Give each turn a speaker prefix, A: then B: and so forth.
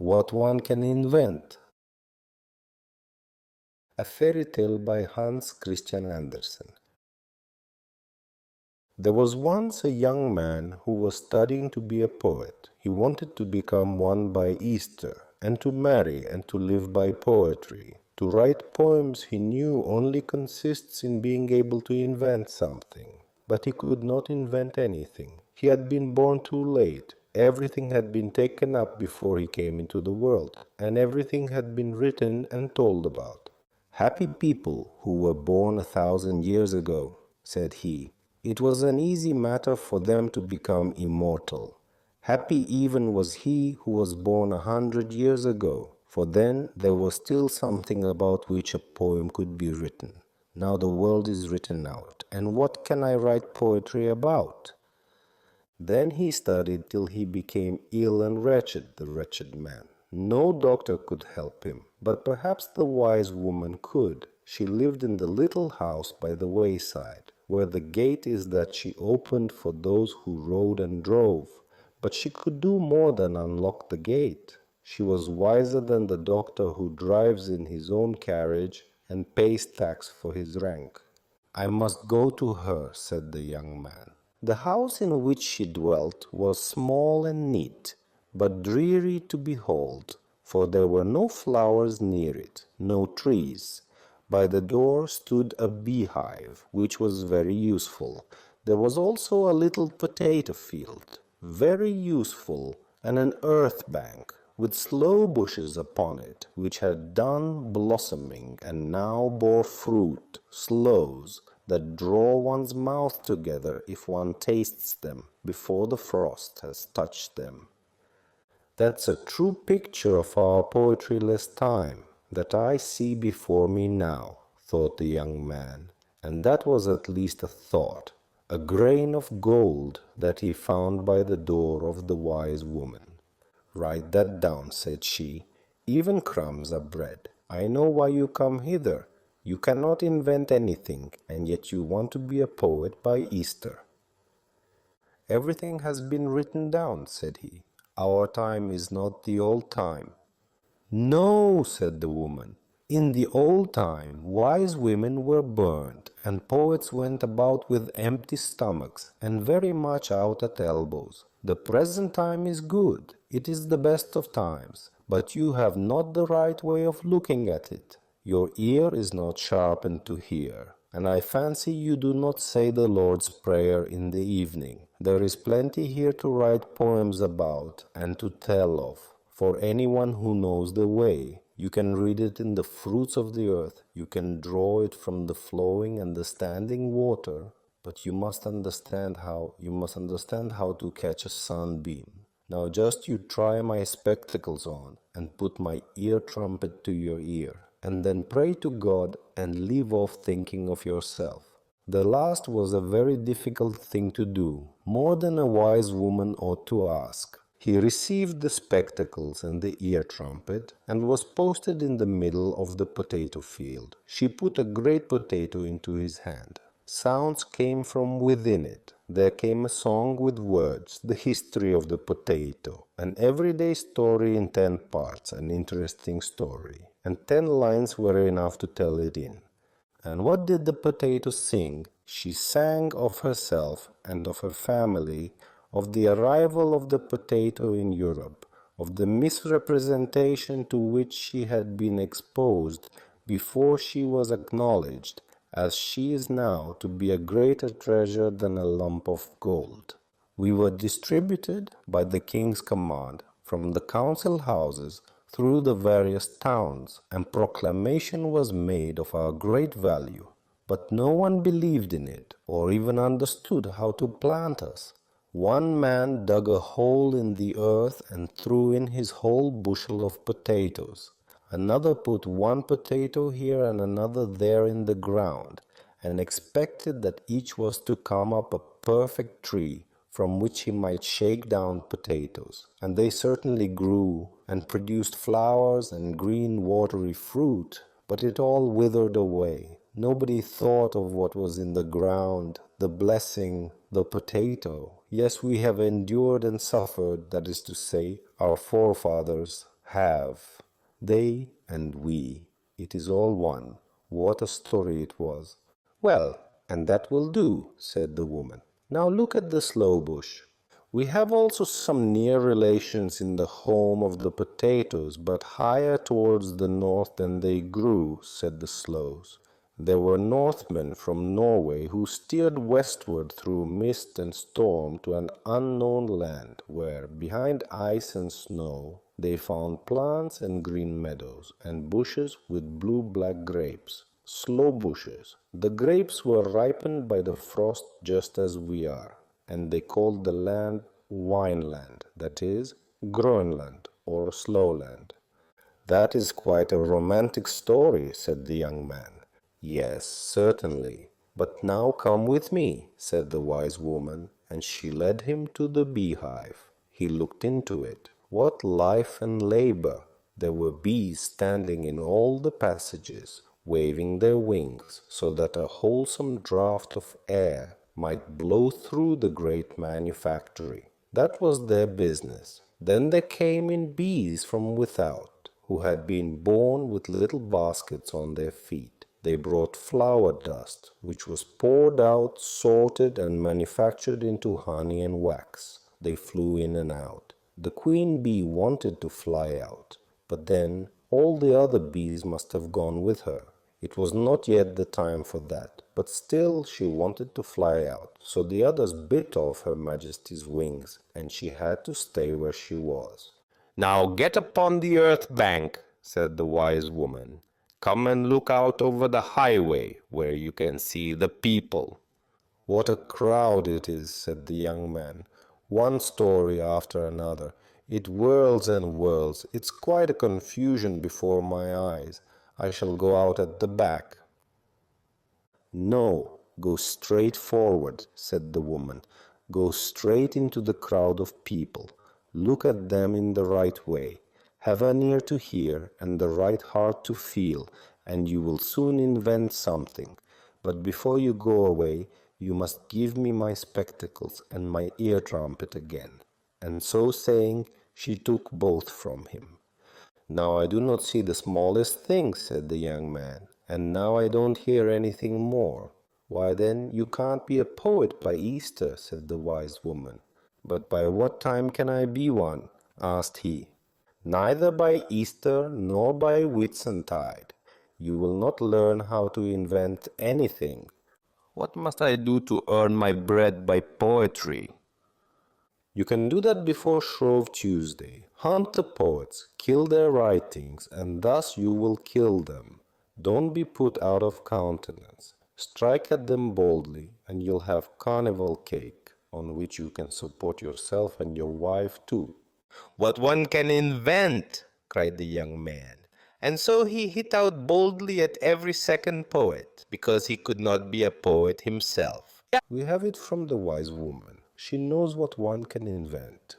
A: what one can invent. A Fairy Tale by Hans Christian Andersen. There was once a young man who was studying to be a poet. He wanted to become one by Easter, and to marry and to live by poetry. To write poems, he knew, only consists in being able to invent something. But he could not invent anything. He had been born too late. Everything had been taken up before he came into the world, and everything had been written and told about. "Happy people who were born 1,000 years ago," said he. "It was an easy matter for them to become immortal. Happy even was he who was born 100 years ago, for then there was still something about which a poem could be written. Now the world is written out, and what can I write poetry about?" Then he studied till he became ill and wretched, the wretched man. No doctor could help him, but perhaps the wise woman could. She lived in the little house by the wayside, where the gate is that she opened for those who rode and drove. But she could do more than unlock the gate. She was wiser than the doctor who drives in his own carriage and pays tax for his rank. "I must go to her," said the young man. The house in which she dwelt was small and neat, but dreary to behold, for there were no flowers near it, no trees. By the door stood a beehive, which was very useful. There was also a little potato field, very useful, and an earth bank, with sloe bushes upon it, which had done blossoming and now bore fruit, sloes, that draw one's mouth together if one tastes them before the frost has touched them. "That's a true picture of our poetryless time that I see before me now," thought the young man, and that was at least a thought, a grain of gold that he found by the door of the wise woman. "Write that down," said she. "Even crumbs are bread. I know why you come hither. You cannot invent anything, and yet you want to be a poet by Easter." "Everything has been written down," said he. "Our time is not the old time." "No," said the woman. "In the old time, wise women were burned, and poets went about with empty stomachs, and very much out at elbows. The present time is good. It is the best of times, but you have not the right way of looking at it. Your ear is not sharpened to hear, and I fancy you do not say the Lord's Prayer in the evening. There is plenty here to write poems about and to tell of, for anyone who knows the way. You can read it in the fruits of the earth, you can draw it from the flowing and the standing water, but you must understand how to catch a sunbeam. Now just you try my spectacles on, and put my ear trumpet to your ear, and then pray to God and leave off thinking of yourself." The last was a very difficult thing to do, more than a wise woman ought to ask. He received the spectacles and the ear trumpet, and was posted in the middle of the potato field. She put a great potato into his hand. Sounds came from within it. There came a song with words, the history of the potato, an everyday story in 10 parts, an interesting story, and 10 lines were enough to tell it in. And what did the potato sing? She sang of herself and of her family, of the arrival of the potato in Europe, of the misrepresentation to which she had been exposed before she was acknowledged, as she is now, to be a greater treasure than a lump of gold. We were distributed, by the king's command, from the council houses through the various towns, and proclamation was made of our great value. But no one believed in it, or even understood how to plant us. One man dug a hole in the earth and threw in his whole bushel of potatoes. Another put one potato here and another there in the ground, and expected that each was to come up a perfect tree, from which he might shake down potatoes. And they certainly grew, and produced flowers and green watery fruit, but it all withered away. Nobody thought of what was in the ground, the blessing, the potato. Yes, we have endured and suffered, that is to say, our forefathers Have. They and we. It is all one. What a story it was. Well, and that will do, said the woman. Now look at the sloe bush. We have also some near relations in the home of the potatoes, but higher towards the north than they grew, said the sloes. There were Northmen from Norway who steered westward through mist and storm to an unknown land, where, behind ice and snow, they found plants and green meadows, and bushes with blue-black grapes. Sloe bushes. The grapes were ripened by the frost just as we are, and they called the land Wineland, that is, Groenland, or Slowland. That is quite a romantic story, said the young man. Yes, certainly. But now come with me, said the wise woman, and she led him to the beehive. He looked into it. What life and labor! There were bees standing in all the passages, waving their wings, so that a wholesome draught of air might blow through the great manufactory. That was their business. Then there came in bees from without, who had been born with little baskets on their feet. They brought flower dust, which was poured out, sorted, and manufactured into honey and wax. They flew in and out. The queen bee wanted to fly out, but then all the other bees must have gone with her. It was not yet the time for that, but still she wanted to fly out, so the others bit off Her Majesty's wings, and she had to stay where she was. "Now get upon the earth bank," said the wise woman. "Come and look out over the highway, where you can see the people." "What a crowd it is," said the young man. "One story after another. It whirls and whirls. It's quite a confusion before my eyes. I shall go out at the back." "No, go straight forward," said the woman. "Go straight into the crowd of people. Look at them in the right way. Have an ear to hear and the right heart to feel, and you will soon invent something. But before you go away, you must give me my spectacles and my ear trumpet again." And so saying, she took both from him. "Now I do not see the smallest thing," said the young man, "and now I don't hear anything more." "Why, then, you can't be a poet by Easter," said the wise woman. "But by what time can I be one?" asked he. "Neither by Easter nor by Whitsuntide. You will not learn how to invent anything." "What must I do to earn my bread by poetry?" "You can do that before Shrove Tuesday. Hunt the poets, kill their writings, and thus you will kill them. Don't be put out of countenance. Strike at them boldly, and you'll have carnival cake, on which you can support yourself and your wife too." "What one can invent!" cried the young man. And so he hit out boldly at every second poet, because he could not be a poet himself. We have it from the wise woman. She knows what one can invent.